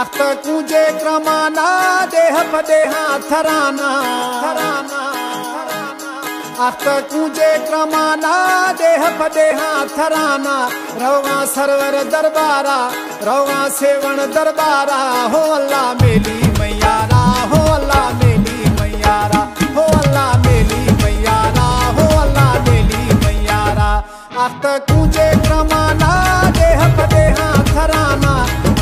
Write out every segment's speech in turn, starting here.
आख कूजे क्रमाना देह पदेहा थराना आख कूजे क्रमाना देह पदेहा थराना रवा सरवर दरबारा रवा सेवण दरबारा हो अल्लाह मेली मैयारा हो अल्लाह मेली मैयारा हो अल्लाह मेली मैयारा हो अल्लाह मेली मैयारा आख कूजे क्रमाना देह पदेहा थराना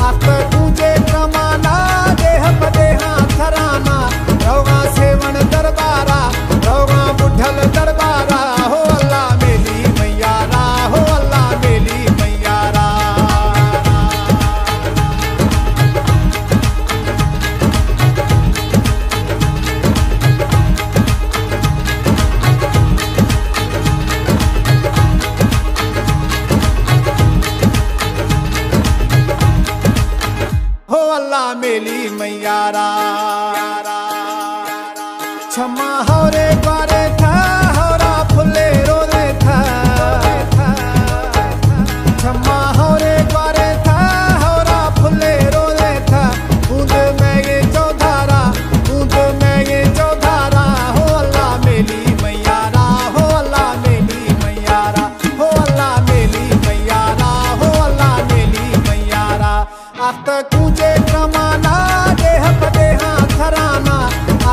आख कूजे क्रमाना देह पदेहा थराना रवा सेवण दरबारा रवा बुढ़ल दरबारा हो अल्लाह मेली मैयारा हो अल्लाह मेली मैयारा हो अल्लाह मेली मैयारा क्षमा होरे बारे था होरा फुले रोले था क्षमा होरे बारे था होरा फुले रोले था बूंद में ये चौधारा बूंद में ये चौधारा हो अल्लाह मेली मैयारा हो अल्लाह मेली मैयारा हो अल्लाह मेली मैयारा हो अल्लाह मेली मैयारा आख कूजे क्रमाना देह पदेहा थराना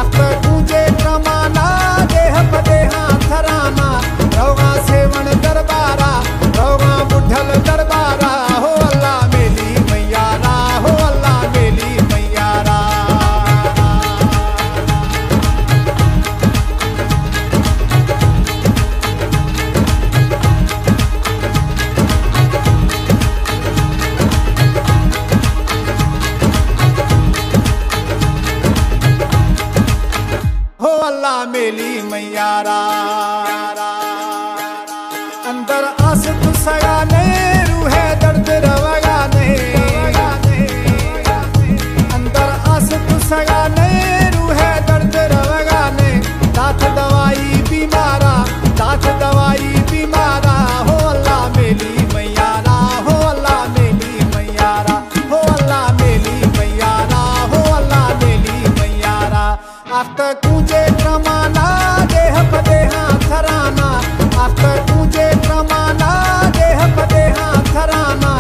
आख कूजे क्रमाना देह पदेहा थराना रवा सेवण दरबारा रवा बुढ़ल दरबारा हो अल्लाह मेली मैयारा हो अल्लाह मेली मैयारा हो अल्लाह मेली मैयारा अंदर आस तू सगा ने रूहे दर्द रवगा ने अंदर आस तू सगा ने रूहे दर्द रवगा ने दात दवाई बीमारा दात दवाई बीमारा हो अल्लाह मेली मैयारा हो अल्लाह मेली मैयारा हो अल्लाह मेली मैयारा हो अल्लाह मेली मैयारा आख कूजे क्रमाना देह पदेहा थराना आख कूजे क्रमाना देह पदेहा थराना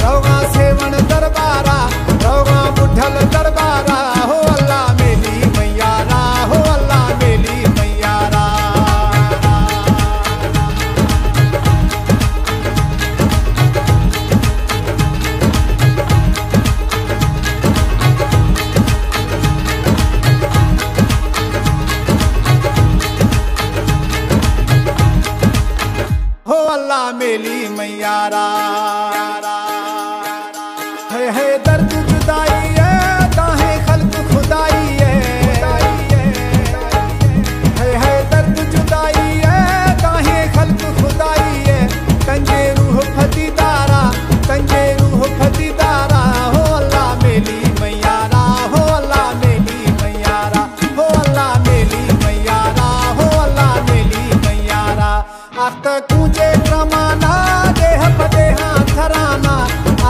रवा सेवण दरबारा रवा बुढ़ल दरबारा हो अल्लाह मेली मैयारा हो अल्लाह मेली मैयारा हो अल्लाह मेली मैयारा है दर्द जुदाई है ताहे खल्क खुदाई है दर्द जुदाई है ताहे खल्क खुदाई है कंजे रूह फतीदारा कंजे रूह फतीदारा हो अल्लाह मेली मैयारा हो अल्लाह मेली मैयारा हो अल्लाह मेली मैयारा हो अल्लाह मेली मैयारा आख कूजे क्रमाना देह पदेहा थराना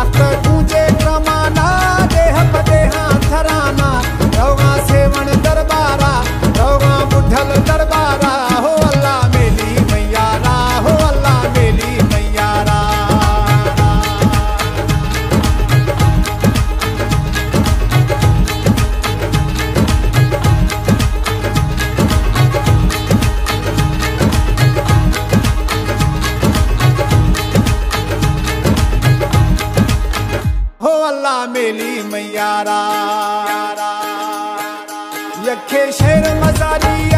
आख कूजे क्रमाना देह पदेहा थराना रवा सेवण दरबारा रवा बुढ़ल दरबारा हो अल्लाह मेली मैयारा हो अल्लाह मेली मैयारा हो अल्लाह मेली मैयारा यखे शेर मजारी